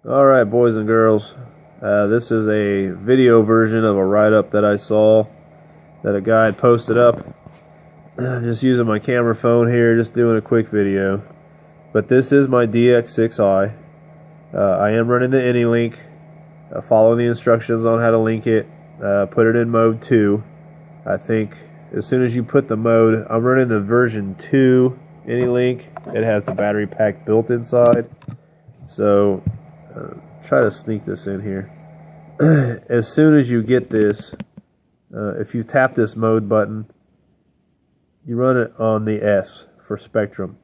Alright, boys and girls, this is a video version of a write-up that I saw that a guy had posted up. Just using my camera phone here, just doing a quick video. But this is my dx6i. I am running the AnyLink. Follow the instructions on how to link it. Put it in mode 2. I think as soon as you put the mode, I'm running the version 2 AnyLink. It has the battery pack built inside. So try to sneak this in here. As soon as you get this, if you tap this mode button, you run it on the S for Spektrum,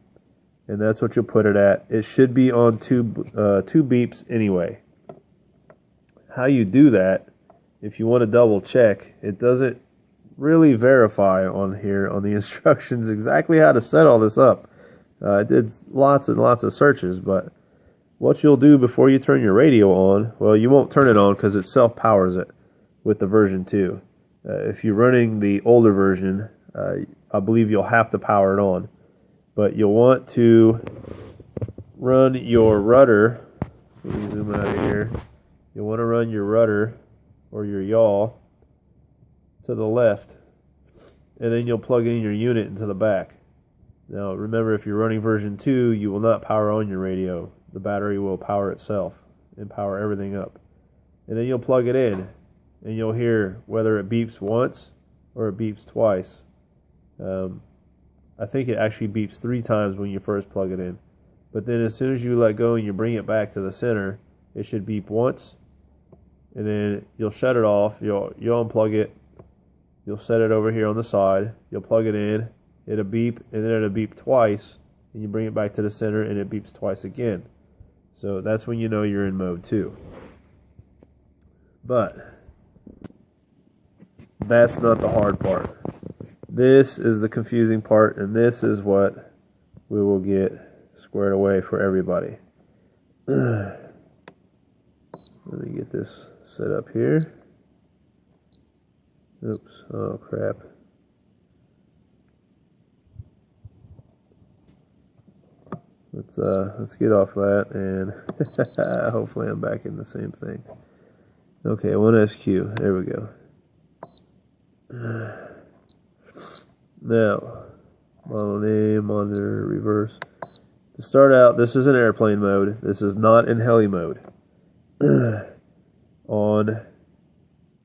and that's what you'll put it at. It should be on two beeps anyway. How you do that, if you want to double check, it doesn't really verify on here on the instructions exactly how to set all this up. I did lots and lots of searches, but what you'll do before you turn your radio on, well, you won't turn it on because it self-powers it with the version 2. If you're running the older version, I believe you'll have to power it on. But you'll want to run your rudder. Let me zoom out of here. You'll want to run your rudder or your yaw to the left, and then you'll plug in your unit into the back. Now remember, if you're running version 2, you will not power on your radio. The battery will power itself and power everything up. And then you'll plug it in, and you'll hear whether it beeps once or it beeps twice. I think it actually beeps 3 times when you first plug it in. But then as soon as you let go and you bring it back to the center, it should beep once, and then you'll shut it off, you'll unplug it, you'll set it over here on the side, you'll plug it in, it'll beep, and then it'll beep twice, and you bring it back to the center and it beeps twice again. So that's when you know you're in mode 2. But that's not the hard part. This is the confusing part, and this is what we will get squared away for everybody. Let me get this set up here. Oops, oh crap. Let's get off that, and hopefully I'm back in the same thing. Okay, 1SQ, there we go. Now, model name, monitor, reverse. To start out, this is in airplane mode. This is not in heli mode. On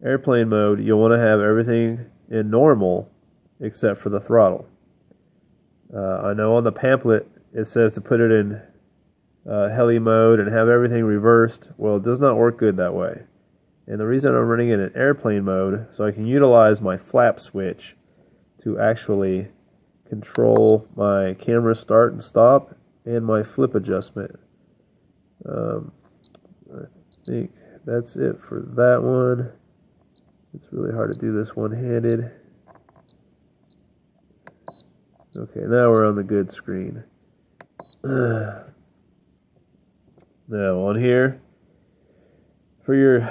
airplane mode, you'll want to have everything in normal except for the throttle. I know on the pamphlet it says to put it in heli mode and have everything reversed. Well, it does not work good that way. And the reason I'm running it in airplane mode, so I can utilize my flap switch to actually control my camera start and stop and my flip adjustment. I think that's it for that one. It's really hard to do this one-handed. Okay, now we're on the good screen. Now on here, for your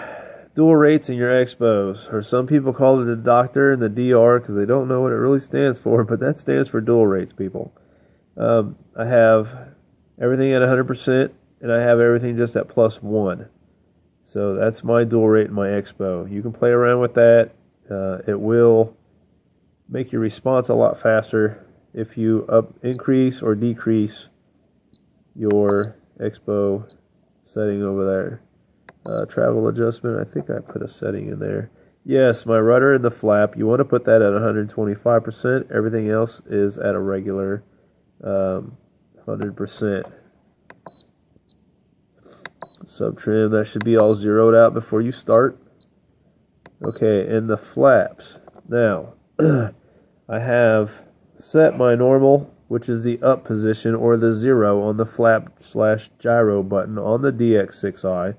dual rates and your expos, or some people call it the doctor and the DR because they don't know what it really stands for, but that stands for dual rates, people. I have everything at 100%, and I have everything just at +1. So that's my dual rate and my expo. You can play around with that. It will make your response a lot faster if you increase or decrease your expo setting over there. Travel adjustment, I think I put a setting in there. Yes, my rudder and the flap, you want to put that at 125%. Everything else is at a regular 100%. Subtrim, that should be all zeroed out before you start. Okay, and the flaps. Now, I have set my normal, which is the up position or the 0 on the flap/gyro button on the dx6i.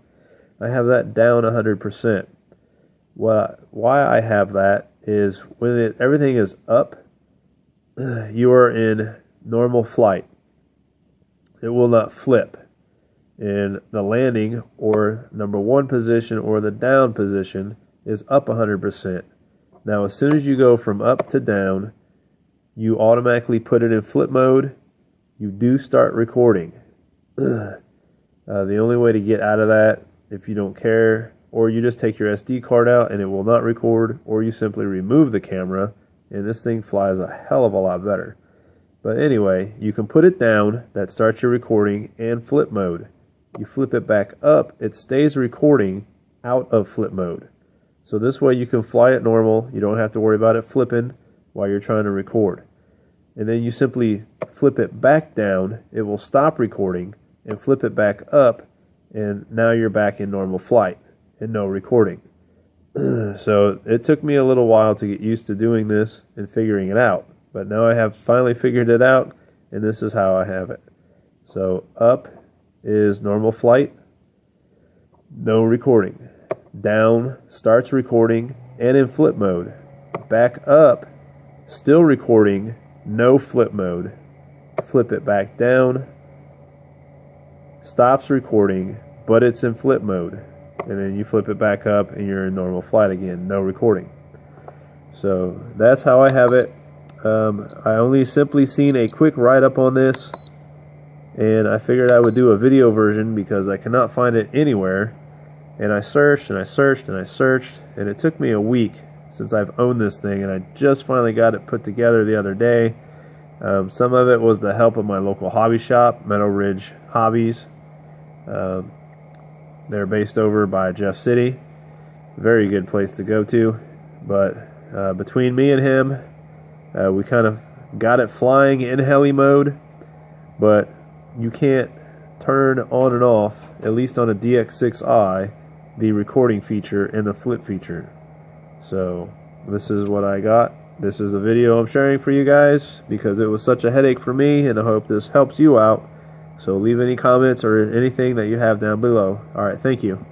I have that down 100%. Why I have that is when everything is up, you are in normal flight. It will not flip. In the landing or number 1 position or the down position is up 100%. Now as soon as you go from up to down, you automatically put it in flip mode. You do start recording. The only way to get out of that, if you don't care, or you just take your SD card out and it will not record, or you simply remove the camera and this thing flies a hell of a lot better. But anyway, you can put it down, that starts your recording, and flip mode. You flip it back up, it stays recording out of flip mode. So this way you can fly it normal, you don't have to worry about it flipping while you're trying to record. And then you simply flip it back down, it will stop recording, and flip it back up, and now you're back in normal flight and no recording. So it took me a little while to get used to doing this and figuring it out. But now I have finally figured it out, and this is how I have it. So up is normal flight, no recording. Down starts recording and in flip mode. Back up, still recording, no flip mode. Flip it back down, stops recording, but it's in flip mode. And then you flip it back up and you're in normal flight again, no recording. So that's how I have it. I only simply seen a quick write-up on this, and I figured I would do a video version because I cannot find it anywhere. And I searched and I searched and I searched, and it took me a week since I've owned this thing, and I just finally got it put together the other day. Some of it was the help of my local hobby shop, Meadow Ridge Hobbies. They're based over by Jeff City. Very good place to go to. But between me and him, we kind of got it flying in heli mode, but you can't turn on and off, at least on a dx6i, the recording feature and the flip feature. So this is what I got. This is a video I'm sharing for you guys because it was such a headache for me, and I hope this helps you out. So leave any comments or anything that you have down below. Alright, thank you.